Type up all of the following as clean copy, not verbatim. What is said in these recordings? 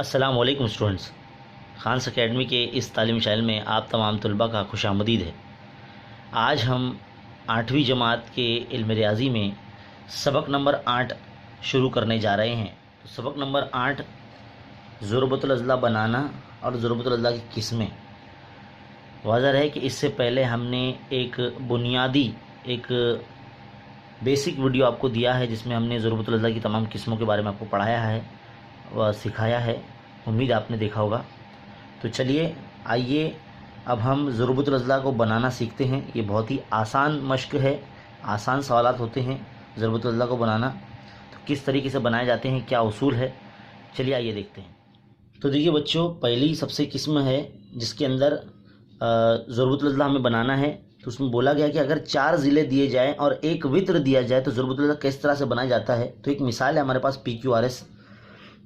अस्सलाम वालेकुम students. Khans academy के इस तालीम चैनल में आप तमाम तलबा का खुशामदीद है। आज हम 8वीं जमात के इल्म रियाज़ी में सबक नंबर 8 शुरू करने जा रहे हैं। तो सबक नंबर 8 ज़ुरबतुल अज़ला बनाना और ज़ुरबतुल अज़ला की किस्में। वाज़ह है कि इससे पहले हमने एक बुनियादी बेसिक वीडियो आपको दिया है जिसमें हमने ज़ुरबतुल अज़ला की तमाम किस्मों के बारे में आपको पढ़ाया है व सिखाया है। उम्मीद आपने देखा होगा। तो चलिए आइए अब हम ज़ुरबतुल अज़ला को बनाना सीखते हैं। ये बहुत ही आसान मश्क है, आसान सवालात होते हैं ज़ुरबतुल अज़ला को बनाना। तो किस तरीके से बनाए जाते हैं, क्या उसूल है, चलिए आइए देखते हैं। तो देखिए बच्चों, पहली सबसे किस्म है जिसके अंदर ज़ुरबतुल अज़ला हमें बनाना है। तो उसमें बोला गया कि अगर 4 ज़िले दिए जाएँ और एक वित्र दिया जाए तो ज़ुरबतुल अज़ला किस तरह से बनाया जाता है। तो एक मिसाल है हमारे पास PQRS।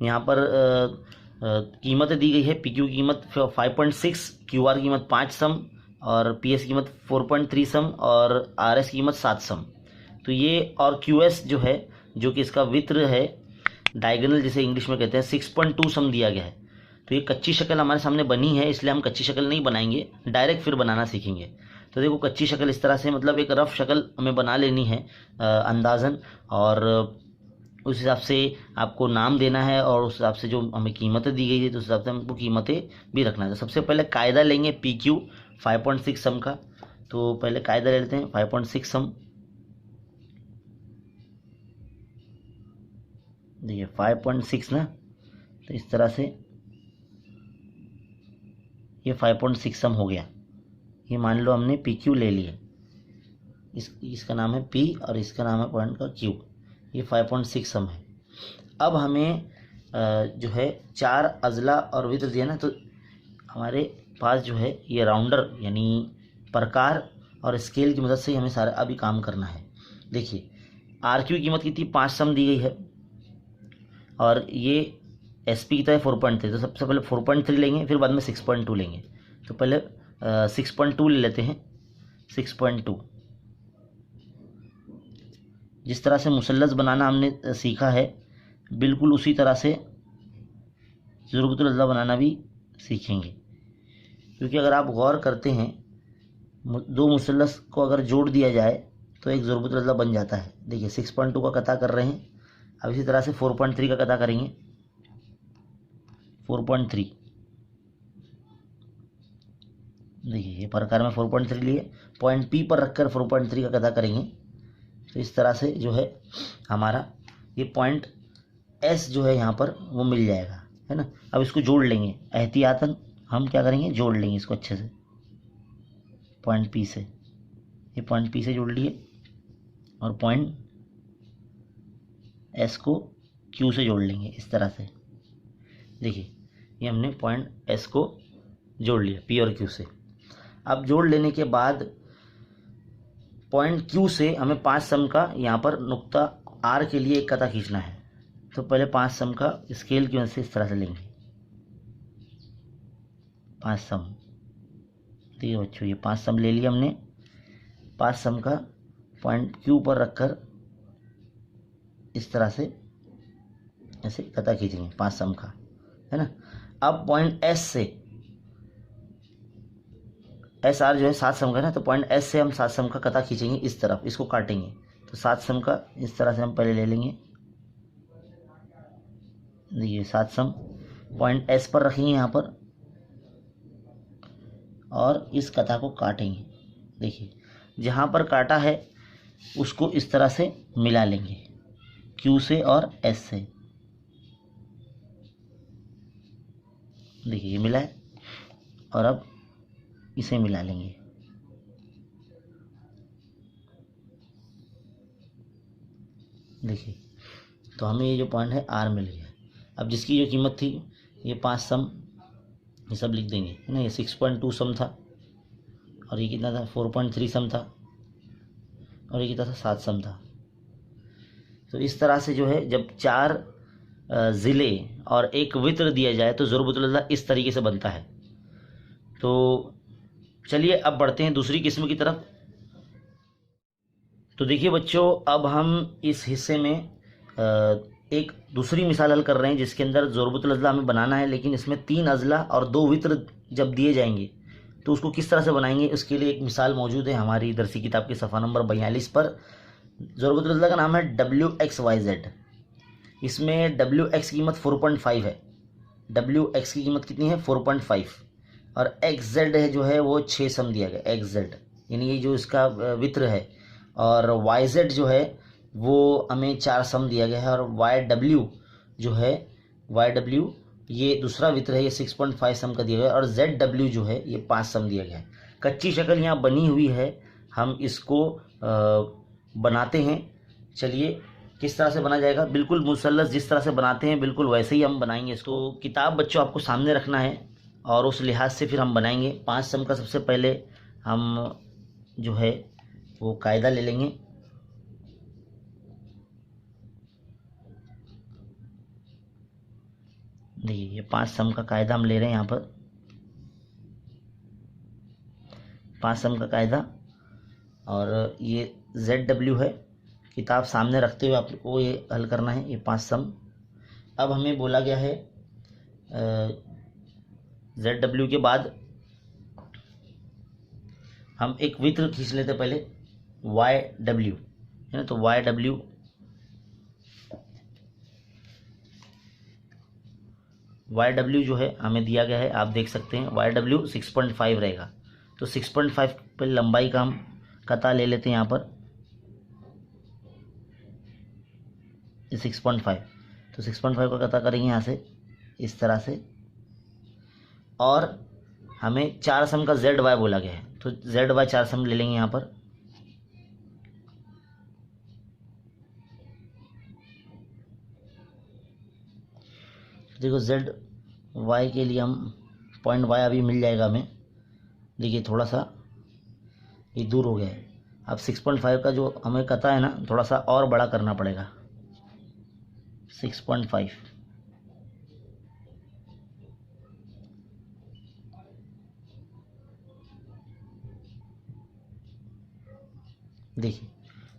यहाँ पर कीमतें दी गई है। PQ की कीमत 5.6, QR की कीमत 5 सम और PS की कीमत 4.3 सम और RS की कीमत 7 सम। तो ये और QS जो है, जो कि इसका वित्र है, डायगोनल जिसे इंग्लिश में कहते हैं, 6.2 सम दिया गया है। तो ये कच्ची शक्ल हमारे सामने बनी है, इसलिए हम कच्ची शक्ल नहीं बनाएंगे, डायरेक्ट फिर बनाना सीखेंगे। तो देखो कच्ची शक्ल इस तरह से, मतलब एक रफ शक्ल हमें बना लेनी है अंदाज़न, और उस हिसाब से आपको नाम देना है और उस हिसाब से जो हमें कीमतें दी गई है तो उस हिसाब से हमको कीमतें भी रखना है। तो सबसे पहले कायदा लेंगे PQ 5.6 सम का। तो पहले कायदा ले लेते हैं 5.6 सम। देखिए 5.6 ना, तो इस तरह से ये 5.6 सम हो गया। ये मान लो हमने PQ ले लिया, इसका नाम है P और इसका नाम है पॉइंट का Q। ये 5.6 सम है। अब हमें जो है 4 अज़ला और वित्र दिया ना, तो हमारे पास जो है ये राउंडर यानी प्रकार और स्केल की मदद से हमें सारा अभी काम करना है। देखिए RQ की कीमत कितनी 5 सम दी गई है और ये SP की तरह 4.3। तो सबसे पहले 4.3 लेंगे, फिर बाद में 6.2 लेंगे। तो पहले 6.2 ले लेते हैं। 6.2 जिस तरह से मुसल्लस बनाना हमने सीखा है, बिल्कुल उसी तरह से ज़ुरबतुल अज़ला बनाना भी सीखेंगे। क्योंकि अगर आप गौर करते हैं, 2 मुसल्लस को अगर जोड़ दिया जाए तो एक ज़ुरबतुल अज़ला बन जाता है। देखिए 6.2 का कता कर रहे हैं, अब इसी तरह से 4.3 का कता करेंगे। 4.3 देखिए ये प्रकार में 4.3 लिए, पॉइंट P पर रखकर 4.3 का कता करेंगे। तो इस तरह से जो है हमारा ये पॉइंट S जो है यहाँ पर वो मिल जाएगा, है ना। अब इसको जोड़ लेंगे एहतियातन। हम क्या करेंगे, जोड़ लेंगे इसको अच्छे से पॉइंट P से। ये पॉइंट P से जोड़ लिए और पॉइंट S को Q से जोड़ लेंगे इस तरह से। देखिए ये हमने पॉइंट S को जोड़ लिया P और Q से। अब जोड़ लेने के बाद पॉइंट Q से हमें 5 सम का यहाँ पर नुक्ता R के लिए एक कता खींचना है। तो पहले 5 सम का स्केल की मदद से इस तरह से लेंगे 5 सम। देखिए बच्चों ये 5 सम ले लिया हमने। 5 सम का पॉइंट Q पर रखकर इस तरह से ऐसे कता खींचेंगे 5 सम का, है ना। अब पॉइंट S से, SR जो है 7 सम का है ना, तो पॉइंट S से हम 7 सम का कता खींचेंगे इस तरफ, इसको काटेंगे। तो 7 सम का इस तरह से हम पहले ले लेंगे। देखिए 7 सम पॉइंट S पर रखेंगे यहाँ पर और इस कथा को काटेंगे। देखिए जहाँ पर काटा है उसको इस तरह से मिला लेंगे Q से और S से। देखिए ये मिला है और अब इसे मिला लेंगे। देखिए तो हमें ये जो पॉइंट है R मिल गया। अब जिसकी जो कीमत थी ये 5 सम, ये सब लिख देंगे, है ना। ये 6.2 सम था और ये कितना था 4.3 सम था और ये कितना था 7 सम था। तो इस तरह से जो है जब 4 ज़िले और एक वित्र दिया जाए तो ज़ुरबतुल अज़ला इस तरीके से बनता है। तो चलिए अब बढ़ते हैं दूसरी किस्म की तरफ। तो देखिए बच्चों, अब हम इस हिस्से में एक दूसरी मिसाल हल कर रहे हैं जिसके अंदर ज़ुरबतुल अज़ला हमें बनाना है, लेकिन इसमें 3 अज़ला और 2 वित्र जब दिए जाएंगे तो उसको किस तरह से बनाएंगे, उसके लिए एक मिसाल मौजूद है हमारी दरसी किताब के सफ़ा नंबर 42 पर। ज़ुरबतुल अज़ला का नाम है WXYZ। इसमें WX की कीमत 4.5 है, WX की कीमत कितनी है 4.5, और XZ है जो है वो 6 सम दिया गया XZ, यानी ये जो इसका वित्र है, और YZ जो है वो हमें 4 सम दिया गया है, और YW जो है YW ये दूसरा वित्र है, ये 6.5 सम का दिया गया है, और ZW जो है ये 5 सम दिया गया है। कच्ची शक्ल यहाँ बनी हुई है, हम इसको बनाते हैं। चलिए किस तरह से बना जाएगा, बिल्कुल मुसल्लस जिस तरह से बनाते हैं बिल्कुल वैसे ही हम बनाएंगे इसको। किताब बच्चों आपको सामने रखना है और उस लिहाज से फिर हम बनाएंगे। 5 सम का सबसे पहले हम जो है वो कायदा ले लेंगे। देखिए ये 5 सम का कायदा हम ले रहे हैं यहाँ पर, 5 सम का कायदा, और ये ZW है। किताब सामने रखते हुए आपको ये हल करना है, ये 5 सम। अब हमें बोला गया है ZW के बाद हम एक वित्र खींच लेते पहले YW, है ना। तो YW जो है हमें दिया गया है, आप देख सकते हैं YW 6.5 रहेगा। तो 6.5 पे लंबाई का हम कता ले लेते हैं यहाँ पर, 6.5। तो 6.5 का कता करेंगे यहाँ से इस तरह से, और हमें 4 सम का ZY बोला गया है, तो ZY 4 सम ले लेंगे यहाँ पर। देखो ZY के लिए हम पॉइंट Y अभी मिल जाएगा हमें। देखिए थोड़ा सा ये दूर हो गया है। अब 6.5 का जो हमें कता है ना, थोड़ा सा और बड़ा करना पड़ेगा, 6.5। देखिए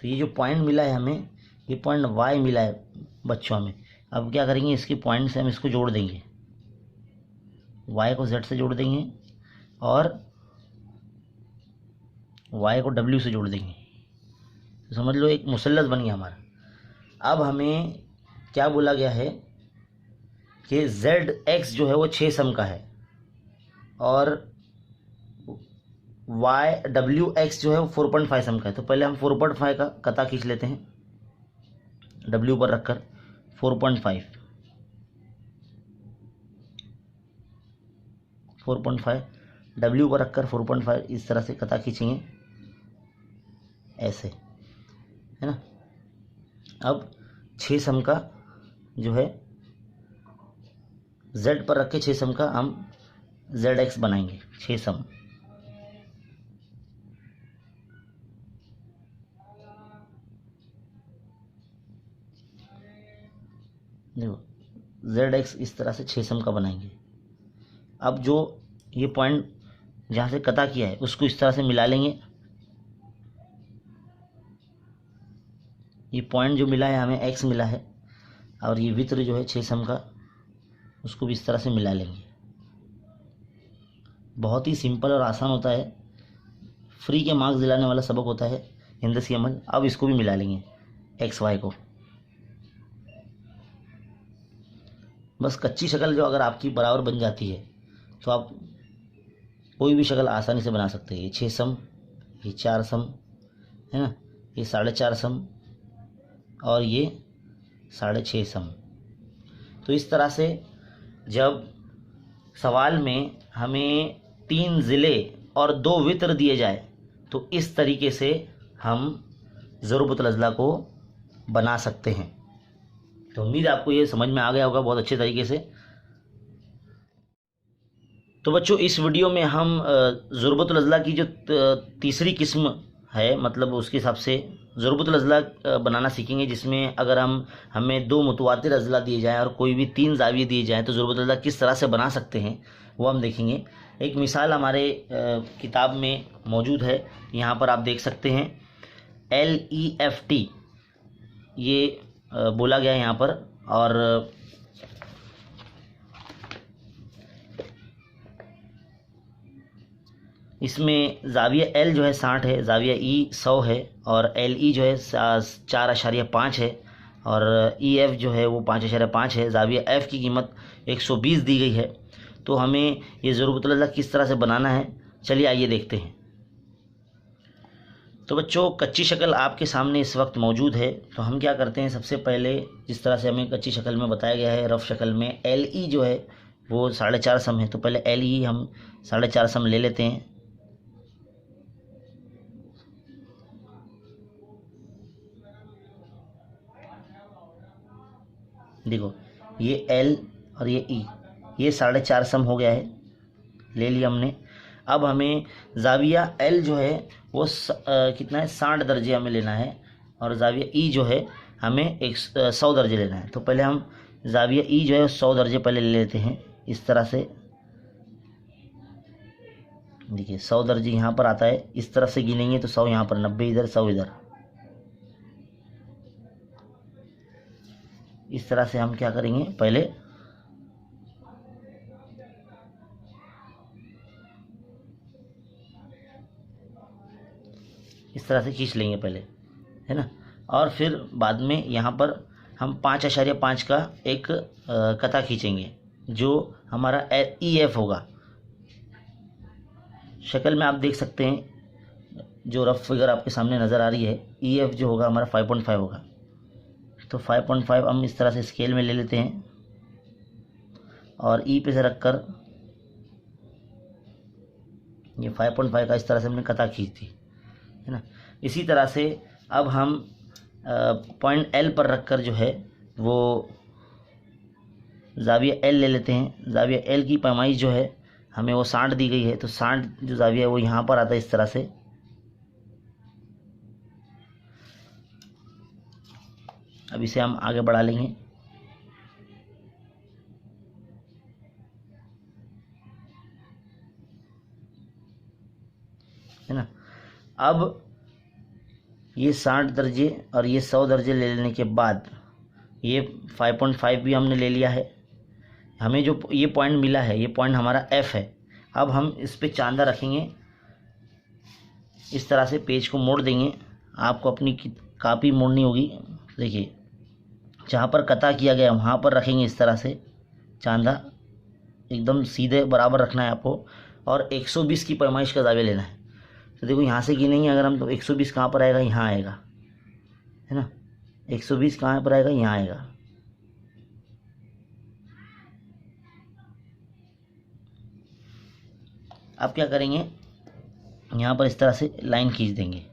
तो ये जो पॉइंट मिला है हमें, ये पॉइंट Y मिला है बच्चों में। अब क्या करेंगे, इसके पॉइंट से हम इसको जोड़ देंगे, Y को Z से जोड़ देंगे और Y को W से जोड़ देंगे, तो समझ लो एक मुसल्लस बन गया हमारा। अब हमें क्या बोला गया है कि ZX जो है वो 6 सम का है, और YWX जो है वो 4.5 सम का है। तो पहले हम 4.5 का कता खींच लेते हैं, W पर रखकर 4.5 W पर रखकर 4.5 इस तरह से कता खींचेंगे, ऐसे, है ना। अब 6 सम का जो है Z पर रख के 6 सम का हम ZX बनाएंगे, 6 सम। देखो ZX इस तरह से 6 सम का बनाएंगे। अब जो ये पॉइंट जहाँ से कता किया है उसको इस तरह से मिला लेंगे। ये पॉइंट जो मिला है हमें X मिला है, और ये वित्र जो है 6 सम का, उसको भी इस तरह से मिला लेंगे। बहुत ही सिंपल और आसान होता है, फ्री के मार्क्स दिलाने वाला सबक होता है हिंदसी अमल। अब इसको भी मिला लेंगे XY को। बस कच्ची शक्ल जो अगर आपकी बराबर बन जाती है तो आप कोई भी शक्ल आसानी से बना सकते हैं। ये 6 सम, ये 4 सम, है ना, ये 4.5 सम, और ये 6.5 सम। तो इस तरह से जब सवाल में हमें 3 ज़िले और 2 वित्र दिए जाए तो इस तरीके से हम ज़ुरबतुल अज़ला को बना सकते हैं। तो उम्मीद आपको ये समझ में आ गया होगा बहुत अच्छे तरीके से। तो बच्चों इस वीडियो में हम ज़ुरबतुल अज़ला की जो तीसरी किस्म है, मतलब उसके हिसाब से ज़ुरबतुल अज़ला बनाना सीखेंगे, जिसमें अगर हमें 2 मुतवातिर अज़ला दिए जाएँ और कोई भी 3 ज़ाविये दिए जाएँ तो ज़ुरबतुल अज़ला किस तरह से बना सकते हैं वो हम देखेंगे। एक मिसाल हमारे किताब में मौजूद है, यहाँ पर आप देख सकते हैं LEFT ये बोला गया है यहाँ पर, और इसमें ज़ाविया एल जो है 60 है, ज़ाविया ई 100 है, और एल ई जो है 4.5 है, और ई एफ जो है वो 5.5 है। ज़ाविया एफ की कीमत 120 दी गई है। तो हमें ये ज़रूबतुल अज़ला किस तरह से बनाना है, चलिए आइए देखते हैं। तो बच्चों, कच्ची शक्ल आपके सामने इस वक्त मौजूद है। तो हम क्या करते हैं, सबसे पहले जिस तरह से हमें कच्ची शक्ल में बताया गया है, रफ़ शक्ल में एल ई जो है वो 4.5 सम है। तो पहले एल ई हम 4.5 सम ले लेते हैं। देखो, ये एल और ये ई, ये 4.5 सम हो गया है, ले लिया हमने। अब हमें ज़ाविया एल जो है वो कितना है, 60 दर्जे हमें लेना है, और ज़ाविया ई जो है हमें 100 दर्जे लेना है। तो पहले हम ज़ाविया ई जो है 100 दर्जे पहले ले लेते हैं, इस तरह से। देखिए 100 दर्जे यहाँ पर आता है, इस तरफ से गिनेंगे तो 100 यहाँ पर, 90 इधर, 100 इधर। इस तरह से हम क्या करेंगे, पहले इस तरह से खींच लेंगे पहले, है ना। और फिर बाद में यहाँ पर हम 5.5 का एक कता खींचेंगे, जो हमारा ई एफ होगा। शक्ल में आप देख सकते हैं, जो रफ फिगर आपके सामने नज़र आ रही है, ई एफ जो होगा हमारा 5.5 होगा। तो 5.5 हम इस तरह से स्केल में ले लेते हैं, और ई पे से रख कर ये 5.5 का इस तरह से हमने कता खींच दी, है ना। इसी तरह से अब हम पॉइंट एल पर रखकर जो है वो ज़ाविया एल ले लेते हैं। ज़ाविया एल की पैमाइश जो है हमें वो 60 दी गई है। तो 60 जो ज़ाविया है वो यहाँ पर आता है इस तरह से। अब इसे हम आगे बढ़ा लेंगे, है ना। अब ये 60 दर्जे और ये 100 दर्जे ले लेने के बाद ये 5.5 भी हमने ले लिया है। हमें जो ये पॉइंट मिला है, ये पॉइंट हमारा एफ है। अब हम इस पे चांदा रखेंगे, इस तरह से पेज को मोड़ देंगे। आपको अपनी कापी मोड़नी होगी। देखिए, जहाँ पर कता किया गया वहाँ पर रखेंगे इस तरह से चांदा, एकदम सीधे बराबर रखना है आपको, और 120 की पैमाइश का ज़ाविया लेना है। तो देखो यहाँ से गिनेंगे अगर हम, तो 120 कहाँ पर आएगा, यहाँ आएगा, है ना। 120 कहाँ पर आएगा, यहाँ आएगा। अब क्या करेंगे, यहाँ पर इस तरह से लाइन खींच देंगे।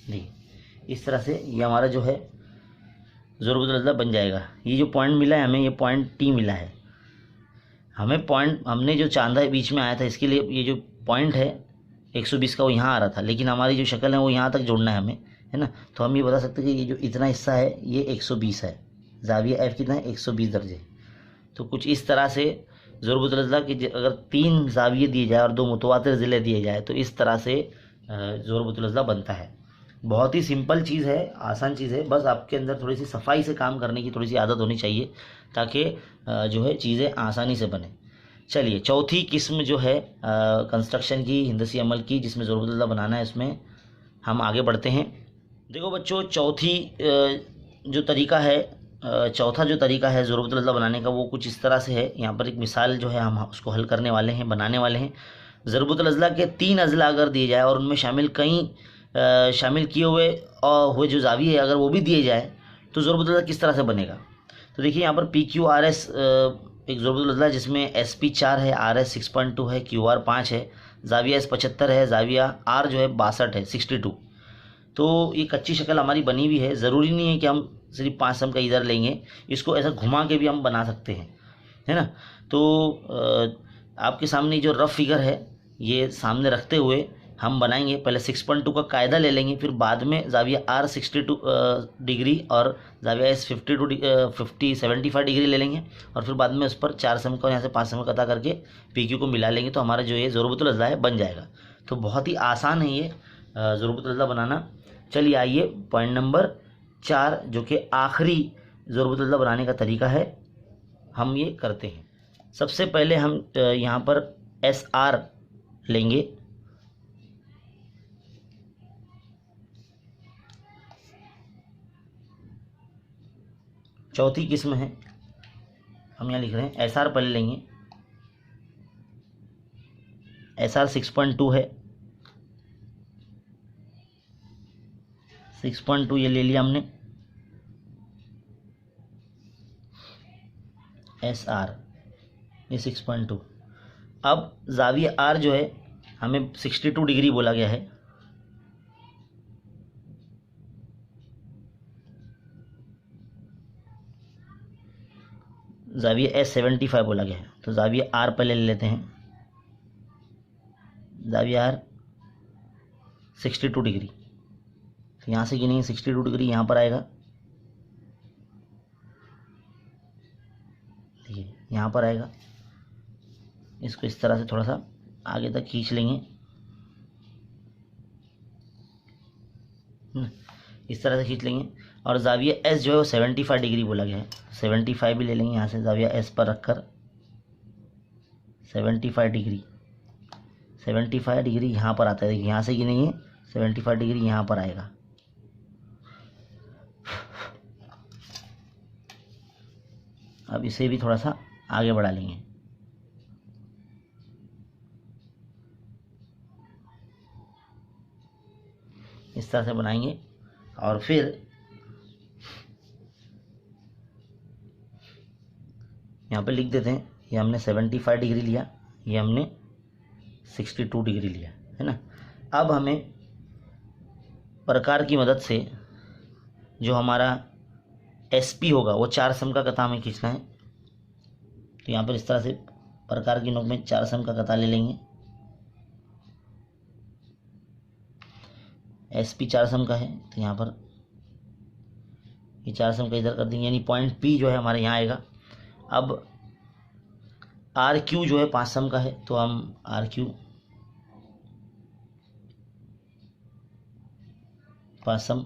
देखिए इस तरह से ये हमारा जो है ज़रूबतुल अज़ला बन जाएगा। ये जो पॉइंट मिला है हमें, ये पॉइंट टी मिला है हमें। पॉइंट हमने जो चांदा बीच में आया था, इसके लिए ये जो पॉइंट है 120 का वो यहाँ आ रहा था, लेकिन हमारी जो शक्ल है वो यहाँ तक जोड़ना है हमें, है ना। तो हम ये बता सकते हैं कि ये जो इतना हिस्सा है ये 120 है। ज़ाविया एफ कितना है, 120 दर्जे। तो कुछ इस तरह से ज़रूबतुल अज़ला कि अगर 3 ज़ाविये दिए जाए और 2 मुतवातिर ज़िले दिए जाए तो इस तरह से ज़रूबतुल अज़ला बनता है। बहुत ही सिंपल चीज़ है, आसान चीज़ है। बस आपके अंदर थोड़ी सी सफाई से काम करने की थोड़ी सी आदत होनी चाहिए, ताकि जो है चीज़ें आसानी से बने। चलिए, चौथी किस्म जो है कंस्ट्रक्शन की, हिंदसी अमल की, जिसमें ज़रूबतुल अज़ला बनाना है, इसमें हम आगे बढ़ते हैं। देखो बच्चों, चौथा जो तरीका है ज़रूबतुल अज़ला बनाने का, वो कुछ इस तरह से है। यहाँ पर एक मिसाल जो है हम उसको हल करने वाले हैं, बनाने वाले हैं। ज़रूबतुल अज़ला के 3 अज़ला अगर दिए जाए और उनमें शामिल किए हुए जो ज़ाविये अगर वो भी दिए जाए तो ज़रूबतुल अज़ला किस तरह से बनेगा। तो देखिए यहाँ पर PQRS एक ज़रूबतुल अज़ला जिसमें SP 4 है, RS 6.2 है, QR 5 है, ज़ाविया S 75 है, ज़ाविया R जो है 62 है, 62। तो ये कच्ची शक्ल हमारी बनी हुई है। ज़रूरी नहीं है कि हम सिर्फ 5 सम का इधर लेंगे, इसको ऐसा घुमा के भी हम बना सकते हैं, है ना। तो आपके सामने जो रफ फिगर है ये सामने रखते हुए हम बनाएंगे, पहले 6.2 का कायदा ले लेंगे, फिर बाद में ज़ाविया आर 62 डिग्री और ज़ाविया एस 75 डिग्री ले लेंगे, और फिर बाद में उस पर 4 सम का यहाँ से 5 सम का अदा करके PQ को मिला लेंगे, तो हमारा जो ये ज़ुरबतुल अज़ला है बन जाएगा। तो बहुत ही आसान है ये ज़ुरबतुल अज़ला बनाना। चलिए आइए पॉइंट नंबर 4 जो कि आखिरी ज़ुरबतुल अज़ला बनाने का तरीका है, हम ये करते हैं। सबसे पहले हम यहाँ पर SR लेंगे, चौथी किस्म है, हम यहाँ लिख रहे हैं SR पहले लेंगे। SR 6.2 है, 6.2 ये ले लिया हमने। SR ये 6.2। अब ज़ाविया R जो है हमें 62 डिग्री बोला गया है, ज़ाविया S 75 बोला गया है, तो ज़ाविया R पहले ले लेते हैं। ज़ाविया R 62 डिग्री, तो यहाँ से गिनेंगे 62 डिग्री यहाँ पर आएगा, देखिए यहाँ पर आएगा। इसको इस तरह से थोड़ा सा आगे तक खींच लेंगे, इस तरह से खींच लेंगे। और ज़ाविया S जो है वो 75 डिग्री बोला गया है, 75 भी ले लेंगे यहाँ से, ज़ाविया S पर रखकर 75 डिग्री, 75 डिग्री यहाँ पर आता है, देखिए यहाँ से गिनेंगे 75 डिग्री यहाँ पर आएगा। अब इसे भी थोड़ा सा आगे बढ़ा लेंगे, इस तरह से बनाएंगे। और फिर यहाँ पे लिख देते हैं, ये हमने 75 डिग्री लिया, ये हमने 62 डिग्री लिया, है ना। अब हमें प्रकार की मदद से जो हमारा SP होगा वो 4 सम का कता हमें खींचना है। तो यहाँ पर इस तरह से प्रकार की नोक में 4 सम का कता ले लेंगे। SP 4 सम का है, तो यहाँ पर ये 4 सम का इधर कर देंगे, यानी पॉइंट P जो है हमारे यहाँ आएगा। अब RQ जो है 5 सम का है, तो हम RQ 5 सम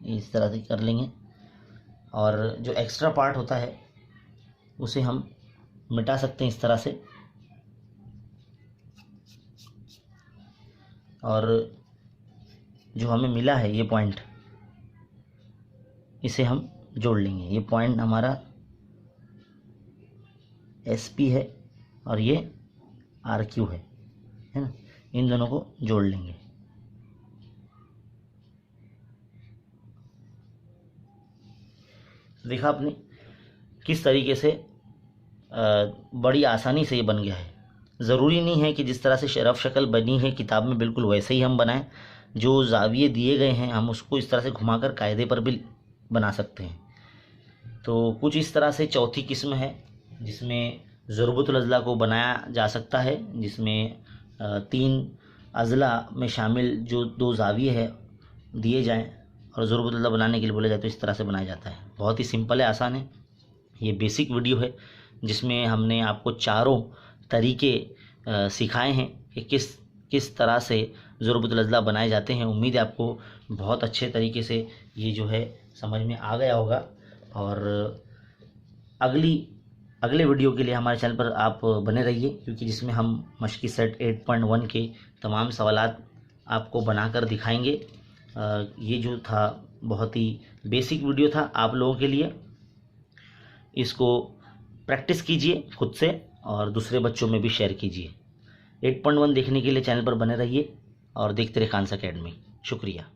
इस तरह से कर लेंगे। और जो एक्स्ट्रा पार्ट होता है उसे हम मिटा सकते हैं इस तरह से, और जो हमें मिला है ये पॉइंट, इसे हम जोड़ लेंगे। ये पॉइंट हमारा SP है और ये RQ है ना, इन दोनों को जोड़ लेंगे। देखा आपने किस तरीके से बड़ी आसानी से ये बन गया है। ज़रूरी नहीं है कि जिस तरह से रफ शक्ल बनी है किताब में बिल्कुल वैसे ही हम बनाएं, जो ज़ाविये दिए गए हैं हम उसको इस तरह से घुमाकर कायदे पर भी बना सकते हैं। तो कुछ इस तरह से चौथी किस्म है जिसमें ज़ुरबतुल अज़ला को बनाया जा सकता है, जिसमें 3 अज़ला में शामिल जो 2 ज़ाविये है दिए जाएं और ज़ुरबतुल अज़ला बनाने के लिए बोला जाए तो इस तरह से बनाया जाता है। बहुत ही सिंपल है, आसान है। ये बेसिक वीडियो है जिसमें हमने आपको चारों तरीके सिखाए हैं कि किस तरह से ज़ुरबतुल अज़ला बनाए जाते हैं। उम्मीद है आपको बहुत अच्छे तरीके से ये जो है समझ में आ गया होगा। और अगले वीडियो के लिए हमारे चैनल पर आप बने रहिए, क्योंकि जिसमें हम मशक़ी सेट 8.1 के तमाम सवालात आपको बनाकर दिखाएंगे। ये जो था बहुत ही बेसिक वीडियो था आप लोगों के लिए। इसको प्रैक्टिस कीजिए खुद से और दूसरे बच्चों में भी शेयर कीजिए। 8.1 देखने के लिए चैनल पर बने रहिए और देखते रहिए खान अकेडमी। शुक्रिया।